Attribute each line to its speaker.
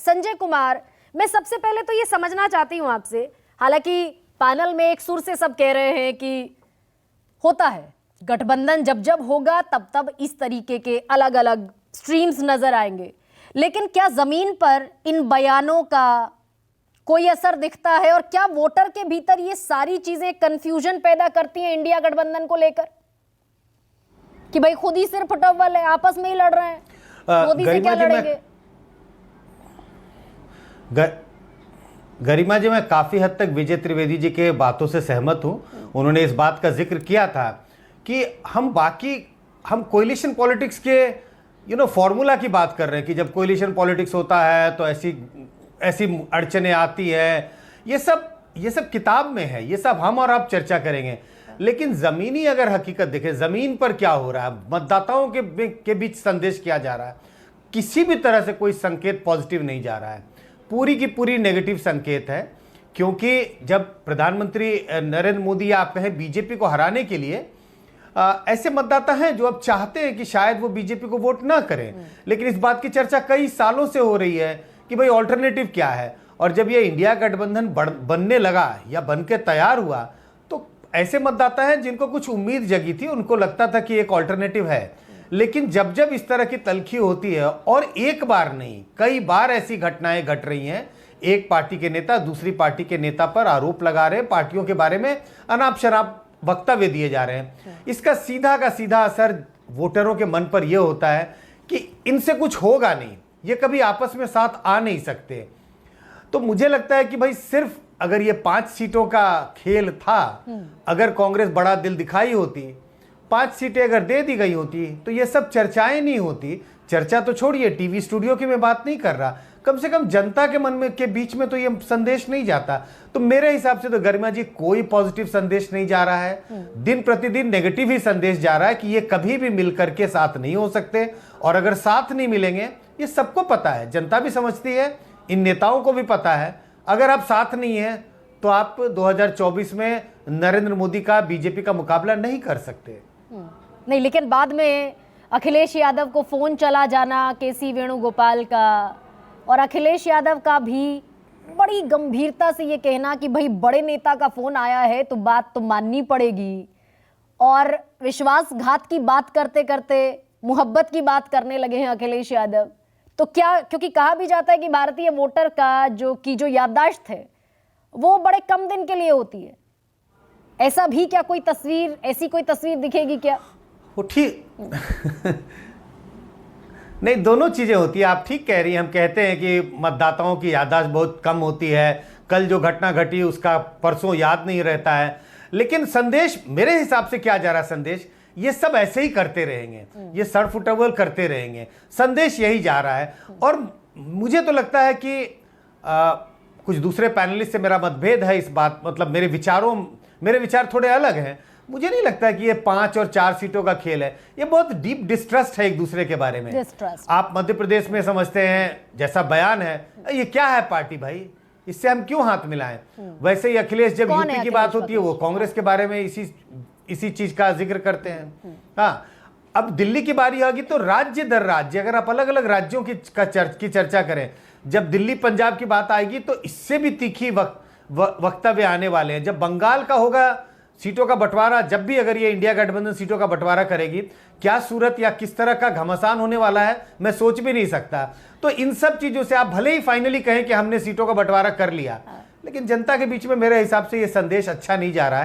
Speaker 1: संजय कुमार, मैं सबसे पहले तो ये समझना चाहती हूं आपसे, हालांकि पैनल में एक सुर से सब कह रहे हैं कि होता है गठबंधन, जब जब होगा तब तब इस तरीके के अलग अलग स्ट्रीम्स नजर आएंगे, लेकिन क्या जमीन पर इन बयानों का कोई असर दिखता है और क्या वोटर के भीतर ये सारी चीजें कंफ्यूजन पैदा करती हैं इंडिया गठबंधन को लेकर कि भाई खुद ही सिर फुटअव्वल है, आपस में ही लड़ रहे हैं, मोदी से क्या लड़ेंगे?
Speaker 2: गरिमा जी, मैं काफी हद तक विजय त्रिवेदी जी के बातों से सहमत हूं। उन्होंने इस बात का जिक्र किया था कि हम कोलिशन पॉलिटिक्स के फॉर्मूला की बात कर रहे हैं कि जब कोलिशन पॉलिटिक्स होता है तो ऐसी अड़चने आती है। ये सब किताब में है, ये सब हम और आप चर्चा करेंगे, लेकिन जमीनी अगर हकीकत देखें, जमीन पर क्या हो रहा है, मतदाताओं के बीच संदेश किया जा रहा है, किसी भी तरह से कोई संकेत पॉजिटिव नहीं जा रहा है, पूरी की पूरी नेगेटिव संकेत है। क्योंकि जब प्रधानमंत्री नरेंद्र मोदी या आप कहें बीजेपी को हराने के लिए ऐसे मतदाता हैं जो अब चाहते हैं कि शायद वो बीजेपी को वोट ना करें, लेकिन इस बात की चर्चा कई सालों से हो रही है कि भाई ऑल्टरनेटिव क्या है। और जब ये इंडिया गठबंधन बनने लगा या बन के तैयार हुआ तो ऐसे मतदाता हैं जिनको कुछ उम्मीद जगी थी, उनको लगता था कि एक ऑल्टरनेटिव है। लेकिन जब जब इस तरह की तल्खी होती है, और एक बार नहीं कई बार ऐसी घटनाएं घट रही हैं, एक पार्टी के नेता दूसरी पार्टी के नेता पर आरोप लगा रहे हैं, पार्टियों के बारे में अनाप शनाप वक्तव्य दिए जा रहे हैं, इसका सीधा का सीधा असर वोटरों के मन पर यह होता है कि इनसे कुछ होगा नहीं, ये कभी आपस में साथ आ नहीं सकते। तो मुझे लगता है कि भाई सिर्फ अगर ये 5 सीटों का खेल था, अगर कांग्रेस बड़ा दिल दिखाई होती, 5 सीटें अगर दे दी गई होती तो ये सब चर्चाएं नहीं होती। चर्चा तो छोड़िए, टीवी स्टूडियो की मैं बात नहीं कर रहा, कम से कम जनता के मन में के बीच में तो ये संदेश नहीं जाता। तो मेरे हिसाब से तो गरिमा जी कोई पॉजिटिव संदेश नहीं जा रहा है, दिन प्रतिदिन नेगेटिव ही संदेश जा रहा है कि ये कभी भी मिलकर के साथ नहीं हो सकते, और अगर साथ नहीं मिलेंगे, ये सबको पता है, जनता भी समझती है, इन नेताओं को भी पता है, अगर आप साथ नहीं है तो आप 2024 में नरेंद्र मोदी का बीजेपी का मुकाबला नहीं कर सकते।
Speaker 1: नहीं, लेकिन बाद में अखिलेश यादव को फोन चला जाना केसी वेणुगोपाल का, और अखिलेश यादव का भी बड़ी गंभीरता से ये कहना कि भाई बड़े नेता का फोन आया है तो बात तो माननी पड़ेगी, और विश्वासघात की बात करते करते मोहब्बत की बात करने लगे हैं अखिलेश यादव। तो क्या, क्योंकि कहा भी जाता है कि भारतीय वोटर का जो याददाश्त है वो बड़े कम दिन के लिए होती है, ऐसा भी क्या कोई तस्वीर, ऐसी कोई तस्वीर दिखेगी क्या?
Speaker 2: वो ठीक नहीं, दोनों चीजें होती है, आप ठीक कह रही हैं। हम कहते हैं कि मतदाताओं की याददाश्त बहुत कम होती है, कल जो घटना घटी उसका परसों याद नहीं रहता है, लेकिन संदेश मेरे हिसाब से क्या जा रहा है, संदेश ये सब ऐसे ही करते रहेंगे, ये सड़फुटअव्वल करते रहेंगे, संदेश यही जा रहा है। और मुझे तो लगता है कि कुछ दूसरे पैनलिस्ट से मेरा मतभेद है इस बात, मतलब मेरे विचार थोड़े अलग हैं। मुझे नहीं लगता है कि ये 5 और 4 सीटों का खेल है, ये बहुत डीप डिस्ट्रस्ट है एक दूसरे के बारे में। आप मध्य प्रदेश में समझते हैं, जैसा बयान है, ये क्या है पार्टी भाई, इससे हम क्यों हाथ मिलाएं। वैसे ही अखिलेश जब यूपी की बात होती है वो कांग्रेस के बारे में इसी चीज का जिक्र करते हैं। हाँ, अब दिल्ली की बारी होगी तो राज्य दर राज्य अगर आप अलग अलग राज्यों की चर्चा करें, जब दिल्ली पंजाब की बात आएगी तो इससे भी तीखी वक्तव्य आने वाले हैं। जब बंगाल का होगा सीटों का बंटवारा, जब भी अगर ये इंडिया गठबंधन सीटों का बंटवारा करेगी, क्या सूरत या किस तरह का घमासान होने वाला है मैं सोच भी नहीं सकता। तो इन सब चीजों से आप भले ही फाइनली कहें कि हमने सीटों का बंटवारा कर लिया, लेकिन जनता के बीच में मेरे हिसाब से ये संदेश अच्छा नहीं जा रहा है।